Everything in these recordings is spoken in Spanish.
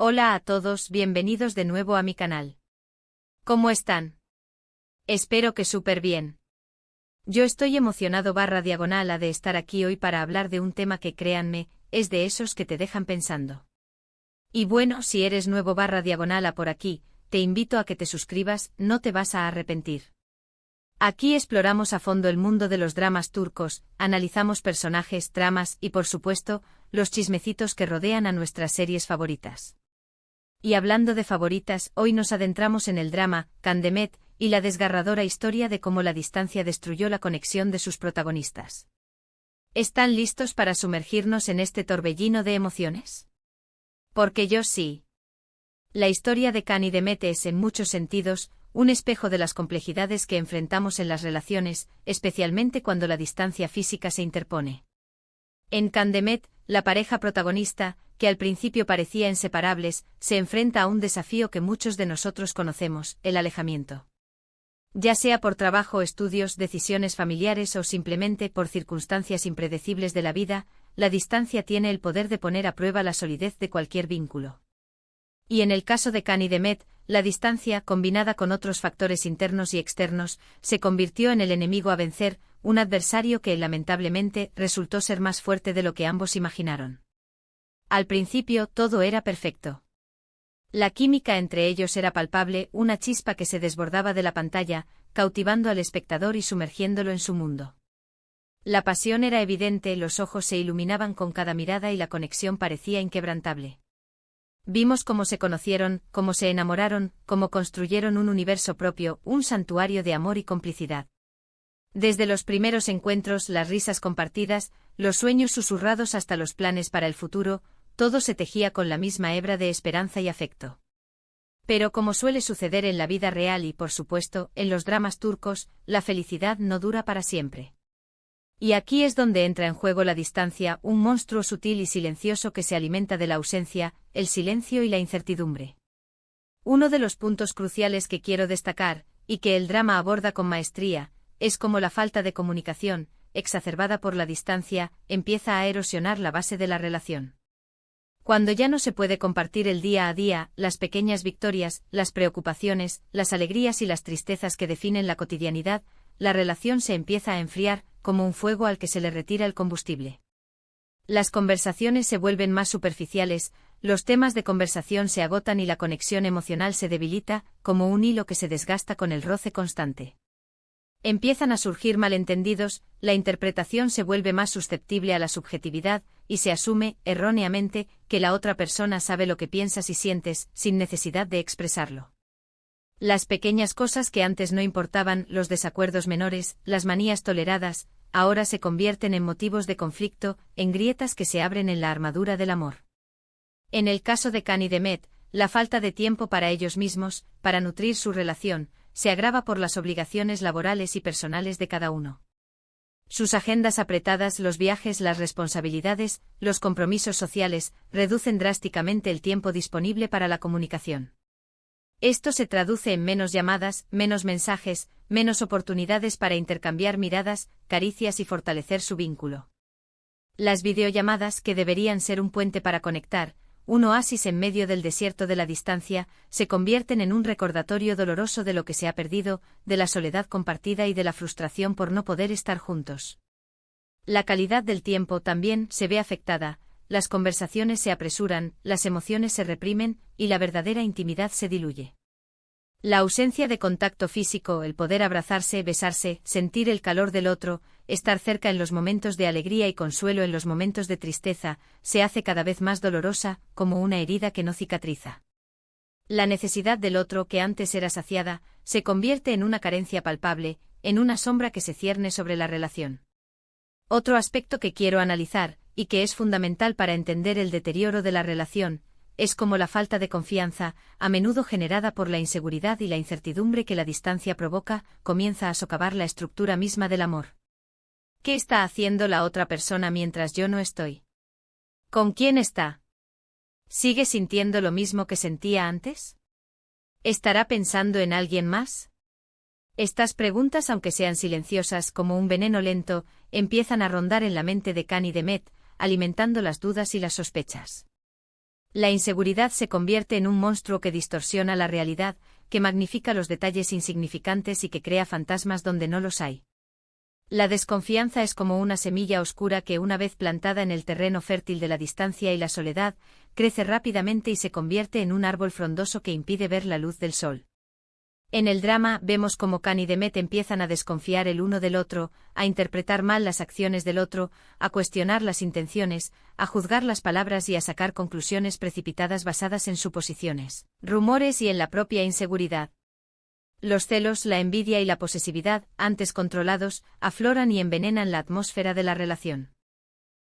Hola a todos, bienvenidos de nuevo a mi canal. ¿Cómo están? Espero que súper bien. Yo estoy emocionado /diagonal de estar aquí hoy para hablar de un tema que, créanme, es de esos que te dejan pensando. Y bueno, si eres nuevo /diagonal por aquí, te invito a que te suscribas, no te vas a arrepentir. Aquí exploramos a fondo el mundo de los dramas turcos, analizamos personajes, tramas y, por supuesto, los chismecitos que rodean a nuestras series favoritas. Y hablando de favoritas, hoy nos adentramos en el drama, Can Demet, y la desgarradora historia de cómo la distancia destruyó la conexión de sus protagonistas. ¿Están listos para sumergirnos en este torbellino de emociones? Porque yo sí. La historia de Can y Demet es, en muchos sentidos, un espejo de las complejidades que enfrentamos en las relaciones, especialmente cuando la distancia física se interpone. En Can Demet, la pareja protagonista, que al principio parecía inseparables, se enfrenta a un desafío que muchos de nosotros conocemos, el alejamiento. Ya sea por trabajo, estudios, decisiones familiares o simplemente por circunstancias impredecibles de la vida, la distancia tiene el poder de poner a prueba la solidez de cualquier vínculo. Y en el caso de Can y Demet, la distancia, combinada con otros factores internos y externos, se convirtió en el enemigo a vencer, un adversario que, lamentablemente, resultó ser más fuerte de lo que ambos imaginaron. Al principio, todo era perfecto. La química entre ellos era palpable, una chispa que se desbordaba de la pantalla, cautivando al espectador y sumergiéndolo en su mundo. La pasión era evidente, los ojos se iluminaban con cada mirada y la conexión parecía inquebrantable. Vimos cómo se conocieron, cómo se enamoraron, cómo construyeron un universo propio, un santuario de amor y complicidad. Desde los primeros encuentros, las risas compartidas, los sueños susurrados hasta los planes para el futuro, todo se tejía con la misma hebra de esperanza y afecto. Pero como suele suceder en la vida real y, por supuesto, en los dramas turcos, la felicidad no dura para siempre. Y aquí es donde entra en juego la distancia, un monstruo sutil y silencioso que se alimenta de la ausencia, el silencio y la incertidumbre. Uno de los puntos cruciales que quiero destacar, y que el drama aborda con maestría, es cómo la falta de comunicación, exacerbada por la distancia, empieza a erosionar la base de la relación. Cuando ya no se puede compartir el día a día, las pequeñas victorias, las preocupaciones, las alegrías y las tristezas que definen la cotidianidad, la relación se empieza a enfriar, como un fuego al que se le retira el combustible. Las conversaciones se vuelven más superficiales, los temas de conversación se agotan y la conexión emocional se debilita, como un hilo que se desgasta con el roce constante. Empiezan a surgir malentendidos, la interpretación se vuelve más susceptible a la subjetividad, y se asume, erróneamente, que la otra persona sabe lo que piensas y sientes, sin necesidad de expresarlo. Las pequeñas cosas que antes no importaban, los desacuerdos menores, las manías toleradas, ahora se convierten en motivos de conflicto, en grietas que se abren en la armadura del amor. En el caso de Can y Demet, la falta de tiempo para ellos mismos, para nutrir su relación, se agrava por las obligaciones laborales y personales de cada uno. Sus agendas apretadas, los viajes, las responsabilidades, los compromisos sociales, reducen drásticamente el tiempo disponible para la comunicación. Esto se traduce en menos llamadas, menos mensajes, menos oportunidades para intercambiar miradas, caricias y fortalecer su vínculo. Las videollamadas, que deberían ser un puente para conectar, un oasis en medio del desierto de la distancia, se convierten en un recordatorio doloroso de lo que se ha perdido, de la soledad compartida y de la frustración por no poder estar juntos. La calidad del tiempo también se ve afectada, las conversaciones se apresuran, las emociones se reprimen, y la verdadera intimidad se diluye. La ausencia de contacto físico, el poder abrazarse, besarse, sentir el calor del otro, estar cerca en los momentos de alegría y consuelo en los momentos de tristeza, se hace cada vez más dolorosa, como una herida que no cicatriza. La necesidad del otro, que antes era saciada, se convierte en una carencia palpable, en una sombra que se cierne sobre la relación. Otro aspecto que quiero analizar, y que es fundamental para entender el deterioro de la relación, es como la falta de confianza, a menudo generada por la inseguridad y la incertidumbre que la distancia provoca, comienza a socavar la estructura misma del amor. ¿Qué está haciendo la otra persona mientras yo no estoy? ¿Con quién está? ¿Sigue sintiendo lo mismo que sentía antes? ¿Estará pensando en alguien más? Estas preguntas, aunque sean silenciosas como un veneno lento, empiezan a rondar en la mente de Can y Demet, alimentando las dudas y las sospechas. La inseguridad se convierte en un monstruo que distorsiona la realidad, que magnifica los detalles insignificantes y que crea fantasmas donde no los hay. La desconfianza es como una semilla oscura que, una vez plantada en el terreno fértil de la distancia y la soledad, crece rápidamente y se convierte en un árbol frondoso que impide ver la luz del sol. En el drama vemos cómo Can y Demet empiezan a desconfiar el uno del otro, a interpretar mal las acciones del otro, a cuestionar las intenciones, a juzgar las palabras y a sacar conclusiones precipitadas basadas en suposiciones, rumores y en la propia inseguridad. Los celos, la envidia y la posesividad, antes controlados, afloran y envenenan la atmósfera de la relación.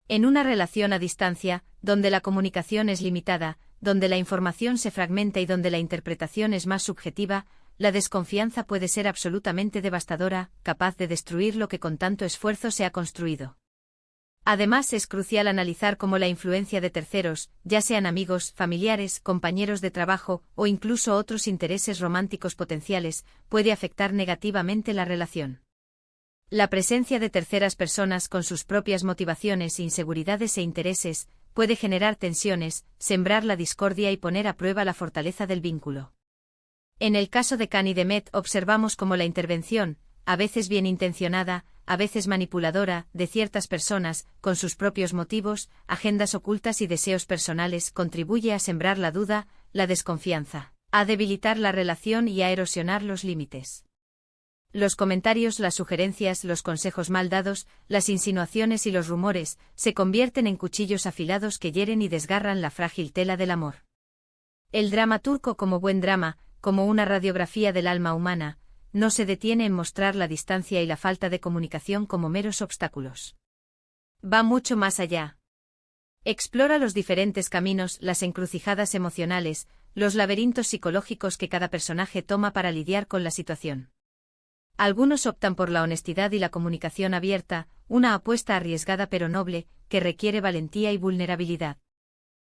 En una relación a distancia, donde la comunicación es limitada, donde la información se fragmenta y donde la interpretación es más subjetiva, la desconfianza puede ser absolutamente devastadora, capaz de destruir lo que con tanto esfuerzo se ha construido. Además, es crucial analizar cómo la influencia de terceros, ya sean amigos, familiares, compañeros de trabajo o incluso otros intereses románticos potenciales, puede afectar negativamente la relación. La presencia de terceras personas con sus propias motivaciones, inseguridades e intereses puede generar tensiones, sembrar la discordia y poner a prueba la fortaleza del vínculo. En el caso de Can y Demet observamos cómo la intervención, a veces bien intencionada, a veces manipuladora, de ciertas personas, con sus propios motivos, agendas ocultas y deseos personales, contribuye a sembrar la duda, la desconfianza, a debilitar la relación y a erosionar los límites. Los comentarios, las sugerencias, los consejos mal dados, las insinuaciones y los rumores, se convierten en cuchillos afilados que hieren y desgarran la frágil tela del amor. El drama turco, como buen drama, como una radiografía del alma humana, no se detiene en mostrar la distancia y la falta de comunicación como meros obstáculos. Va mucho más allá. Explora los diferentes caminos, las encrucijadas emocionales, los laberintos psicológicos que cada personaje toma para lidiar con la situación. Algunos optan por la honestidad y la comunicación abierta, una apuesta arriesgada pero noble, que requiere valentía y vulnerabilidad.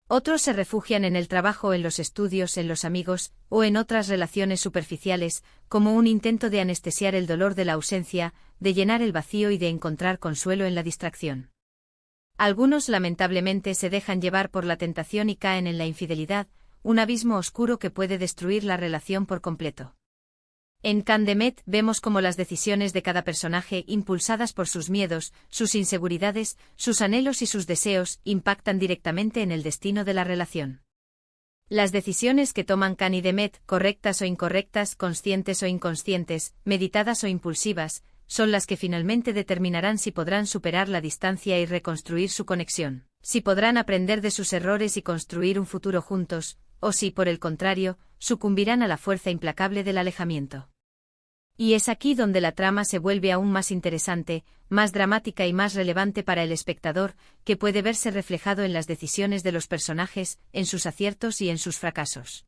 Otros se refugian en el trabajo, en los estudios, en los amigos, o en otras relaciones superficiales, como un intento de anestesiar el dolor de la ausencia, de llenar el vacío y de encontrar consuelo en la distracción. Algunos lamentablemente se dejan llevar por la tentación y caen en la infidelidad, un abismo oscuro que puede destruir la relación por completo. En Can Demet vemos cómo las decisiones de cada personaje, impulsadas por sus miedos, sus inseguridades, sus anhelos y sus deseos, impactan directamente en el destino de la relación. Las decisiones que toman Can y Demet, correctas o incorrectas, conscientes o inconscientes, meditadas o impulsivas, son las que finalmente determinarán si podrán superar la distancia y reconstruir su conexión, si podrán aprender de sus errores y construir un futuro juntos, o si, por el contrario, sucumbirán a la fuerza implacable del alejamiento. Y es aquí donde la trama se vuelve aún más interesante, más dramática y más relevante para el espectador, que puede verse reflejado en las decisiones de los personajes, en sus aciertos y en sus fracasos.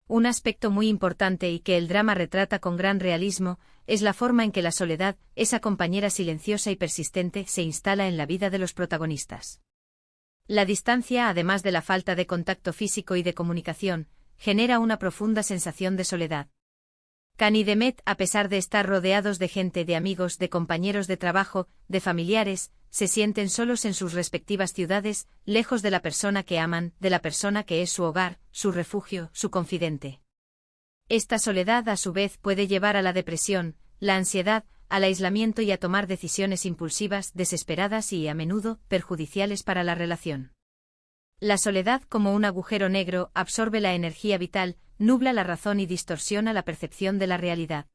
Un aspecto muy importante y que el drama retrata con gran realismo, es la forma en que la soledad, esa compañera silenciosa y persistente, se instala en la vida de los protagonistas. La distancia, además de la falta de contacto físico y de comunicación, genera una profunda sensación de soledad. Can y Demet, a pesar de estar rodeados de gente, de amigos, de compañeros de trabajo, de familiares, se sienten solos en sus respectivas ciudades, lejos de la persona que aman, de la persona que es su hogar, su refugio, su confidente. Esta soledad, a su vez, puede llevar a la depresión, la ansiedad, al aislamiento y a tomar decisiones impulsivas, desesperadas y, a menudo, perjudiciales para la relación. La soledad, como un agujero negro, absorbe la energía vital, nubla la razón y distorsiona la percepción de la realidad.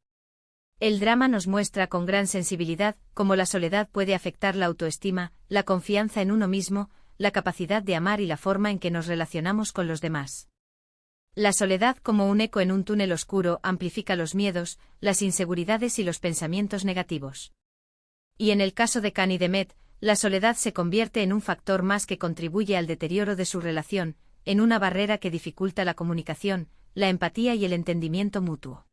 El drama nos muestra con gran sensibilidad cómo la soledad puede afectar la autoestima, la confianza en uno mismo, la capacidad de amar y la forma en que nos relacionamos con los demás. La soledad, como un eco en un túnel oscuro, amplifica los miedos, las inseguridades y los pensamientos negativos. Y en el caso de Can y Demet, la soledad se convierte en un factor más que contribuye al deterioro de su relación, en una barrera que dificulta la comunicación, la empatía y el entendimiento mutuo.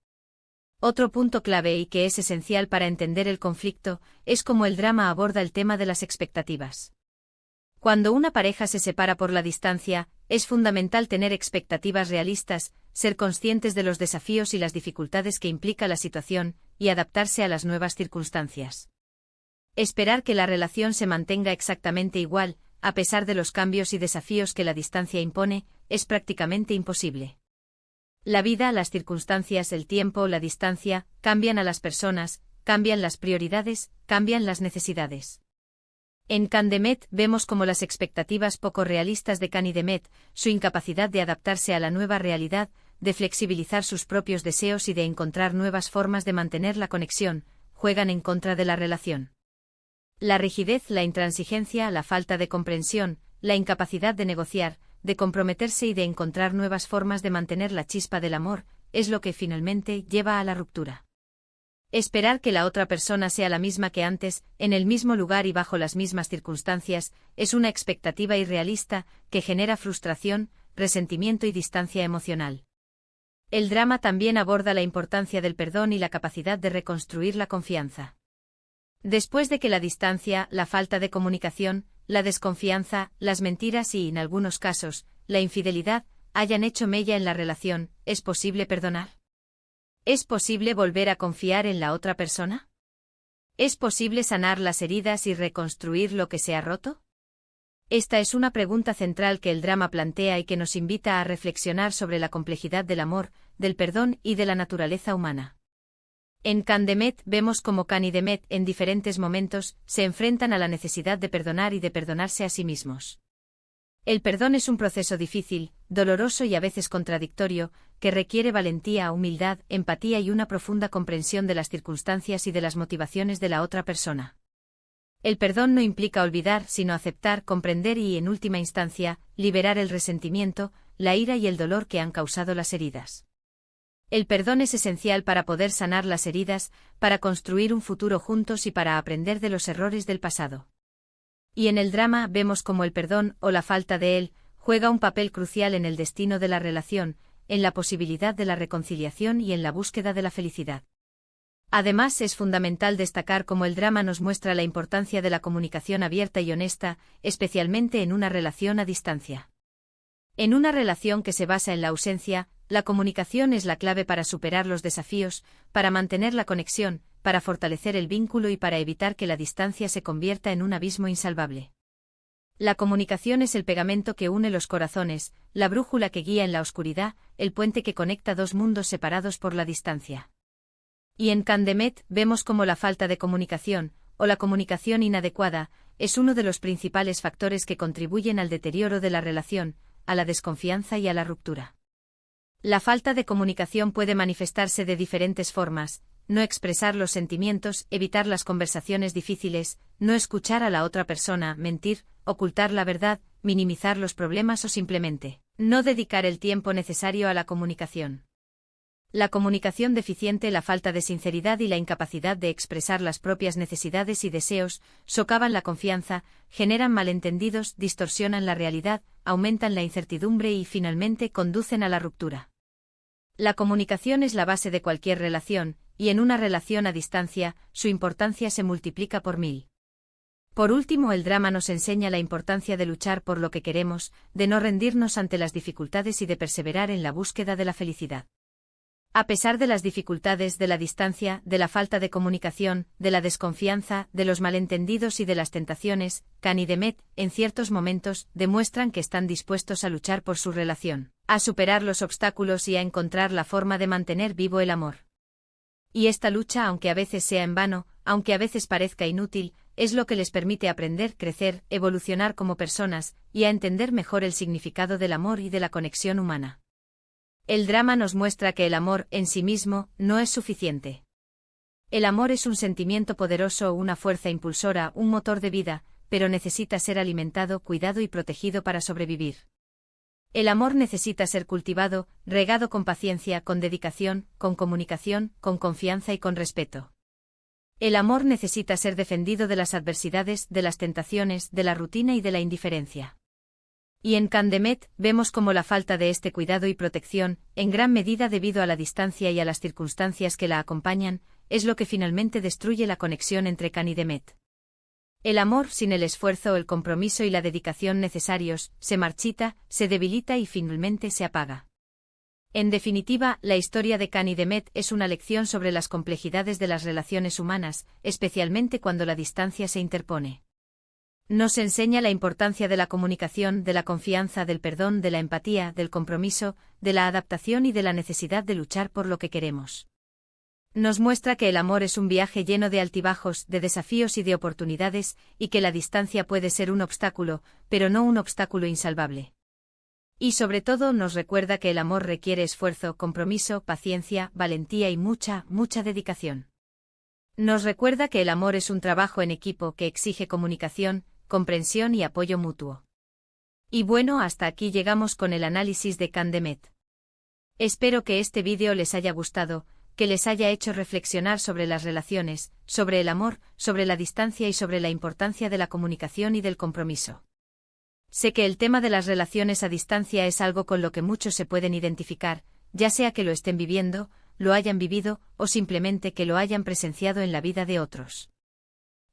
Otro punto clave y que es esencial para entender el conflicto, es cómo el drama aborda el tema de las expectativas. Cuando una pareja se separa por la distancia, es fundamental tener expectativas realistas, ser conscientes de los desafíos y las dificultades que implica la situación, y adaptarse a las nuevas circunstancias. Esperar que la relación se mantenga exactamente igual, a pesar de los cambios y desafíos que la distancia impone, es prácticamente imposible. La vida, las circunstancias, el tiempo, la distancia, cambian a las personas, cambian las prioridades, cambian las necesidades. En Candemet vemos como las expectativas poco realistas de Canidemet, su incapacidad de adaptarse a la nueva realidad, de flexibilizar sus propios deseos y de encontrar nuevas formas de mantener la conexión, juegan en contra de la relación. La rigidez, la intransigencia, la falta de comprensión, la incapacidad de negociar, de comprometerse y de encontrar nuevas formas de mantener la chispa del amor, es lo que finalmente lleva a la ruptura. Esperar que la otra persona sea la misma que antes, en el mismo lugar y bajo las mismas circunstancias, es una expectativa irrealista que genera frustración, resentimiento y distancia emocional. El drama también aborda la importancia del perdón y la capacidad de reconstruir la confianza. Después de que la distancia, la falta de comunicación, la desconfianza, las mentiras y, en algunos casos, la infidelidad, hayan hecho mella en la relación, ¿es posible perdonar? ¿Es posible volver a confiar en la otra persona? ¿Es posible sanar las heridas y reconstruir lo que se ha roto? Esta es una pregunta central que el drama plantea y que nos invita a reflexionar sobre la complejidad del amor, del perdón y de la naturaleza humana. En Candemet vemos cómo Canidemet, en diferentes momentos, se enfrentan a la necesidad de perdonar y de perdonarse a sí mismos. El perdón es un proceso difícil, doloroso y a veces contradictorio, que requiere valentía, humildad, empatía y una profunda comprensión de las circunstancias y de las motivaciones de la otra persona. El perdón no implica olvidar, sino aceptar, comprender y, en última instancia, liberar el resentimiento, la ira y el dolor que han causado las heridas. El perdón es esencial para poder sanar las heridas, para construir un futuro juntos y para aprender de los errores del pasado. Y en el drama vemos cómo el perdón, o la falta de él, juega un papel crucial en el destino de la relación, en la posibilidad de la reconciliación y en la búsqueda de la felicidad. Además, es fundamental destacar cómo el drama nos muestra la importancia de la comunicación abierta y honesta, especialmente en una relación a distancia. En una relación que se basa en la ausencia, la comunicación es la clave para superar los desafíos, para mantener la conexión, para fortalecer el vínculo y para evitar que la distancia se convierta en un abismo insalvable. La comunicación es el pegamento que une los corazones, la brújula que guía en la oscuridad, el puente que conecta dos mundos separados por la distancia. Y en Candemet vemos cómo la falta de comunicación, o la comunicación inadecuada, es uno de los principales factores que contribuyen al deterioro de la relación, a la desconfianza y a la ruptura. La falta de comunicación puede manifestarse de diferentes formas: no expresar los sentimientos, evitar las conversaciones difíciles, no escuchar a la otra persona, mentir, ocultar la verdad, minimizar los problemas o simplemente no dedicar el tiempo necesario a la comunicación. La comunicación deficiente, la falta de sinceridad y la incapacidad de expresar las propias necesidades y deseos socavan la confianza, generan malentendidos, distorsionan la realidad, aumentan la incertidumbre y finalmente conducen a la ruptura. La comunicación es la base de cualquier relación, y en una relación a distancia, su importancia se multiplica por 1000. Por último, el drama nos enseña la importancia de luchar por lo que queremos, de no rendirnos ante las dificultades y de perseverar en la búsqueda de la felicidad. A pesar de las dificultades, de la distancia, de la falta de comunicación, de la desconfianza, de los malentendidos y de las tentaciones, Canidemet, en ciertos momentos, demuestran que están dispuestos a luchar por su relación, a superar los obstáculos y a encontrar la forma de mantener vivo el amor. Y esta lucha, aunque a veces sea en vano, aunque a veces parezca inútil, es lo que les permite aprender, crecer, evolucionar como personas, y a entender mejor el significado del amor y de la conexión humana. El drama nos muestra que el amor, en sí mismo, no es suficiente. El amor es un sentimiento poderoso, una fuerza impulsora, un motor de vida, pero necesita ser alimentado, cuidado y protegido para sobrevivir. El amor necesita ser cultivado, regado con paciencia, con dedicación, con comunicación, con confianza y con respeto. El amor necesita ser defendido de las adversidades, de las tentaciones, de la rutina y de la indiferencia. Y en Candemet vemos cómo la falta de este cuidado y protección, en gran medida debido a la distancia y a las circunstancias que la acompañan, es lo que finalmente destruye la conexión entre Canidemet. El amor, sin el esfuerzo, el compromiso y la dedicación necesarios, se marchita, se debilita y finalmente se apaga. En definitiva, la historia de Canidemet es una lección sobre las complejidades de las relaciones humanas, especialmente cuando la distancia se interpone. Nos enseña la importancia de la comunicación, de la confianza, del perdón, de la empatía, del compromiso, de la adaptación y de la necesidad de luchar por lo que queremos. Nos muestra que el amor es un viaje lleno de altibajos, de desafíos y de oportunidades, y que la distancia puede ser un obstáculo, pero no un obstáculo insalvable. Y sobre todo nos recuerda que el amor requiere esfuerzo, compromiso, paciencia, valentía y mucha dedicación. Nos recuerda que el amor es un trabajo en equipo que exige comunicación, comprensión y apoyo mutuo. Y bueno, hasta aquí llegamos con el análisis de Can Demet. Espero que este vídeo les haya gustado, que les haya hecho reflexionar sobre las relaciones, sobre el amor, sobre la distancia y sobre la importancia de la comunicación y del compromiso. Sé que el tema de las relaciones a distancia es algo con lo que muchos se pueden identificar, ya sea que lo estén viviendo, lo hayan vivido, o simplemente que lo hayan presenciado en la vida de otros.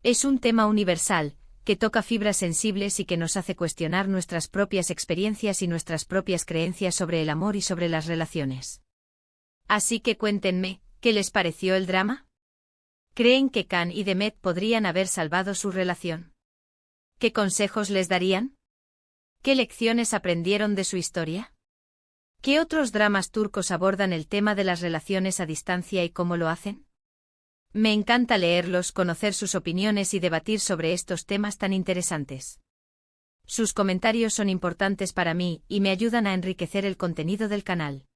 Es un tema universal, que toca fibras sensibles y que nos hace cuestionar nuestras propias experiencias y nuestras propias creencias sobre el amor y sobre las relaciones. Así que cuéntenme, ¿qué les pareció el drama? ¿Creen que Can y Demet podrían haber salvado su relación? ¿Qué consejos les darían? ¿Qué lecciones aprendieron de su historia? ¿Qué otros dramas turcos abordan el tema de las relaciones a distancia y cómo lo hacen? Me encanta leerlos, conocer sus opiniones y debatir sobre estos temas tan interesantes. Sus comentarios son importantes para mí y me ayudan a enriquecer el contenido del canal.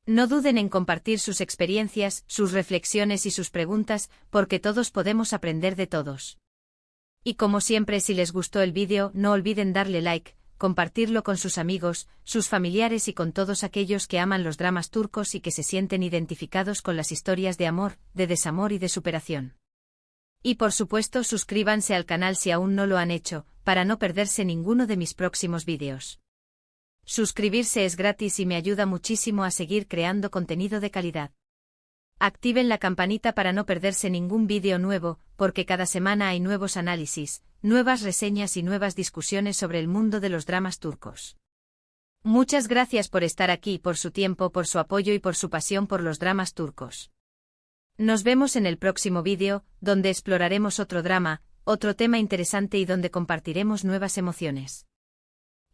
No duden en compartir sus experiencias, sus reflexiones y sus preguntas, porque todos podemos aprender de todos. Y como siempre, si les gustó el vídeo, no olviden darle like, compartirlo con sus amigos, sus familiares y con todos aquellos que aman los dramas turcos y que se sienten identificados con las historias de amor, de desamor y de superación. Y por supuesto, suscríbanse al canal si aún no lo han hecho, para no perderse ninguno de mis próximos vídeos. Suscribirse es gratis y me ayuda muchísimo a seguir creando contenido de calidad. Activen la campanita para no perderse ningún vídeo nuevo, porque cada semana hay nuevos análisis, nuevas reseñas y nuevas discusiones sobre el mundo de los dramas turcos. Muchas gracias por estar aquí, por su tiempo, por su apoyo y por su pasión por los dramas turcos. Nos vemos en el próximo vídeo, donde exploraremos otro drama, otro tema interesante y donde compartiremos nuevas emociones.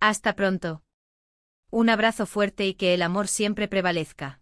Hasta pronto. Un abrazo fuerte y que el amor siempre prevalezca.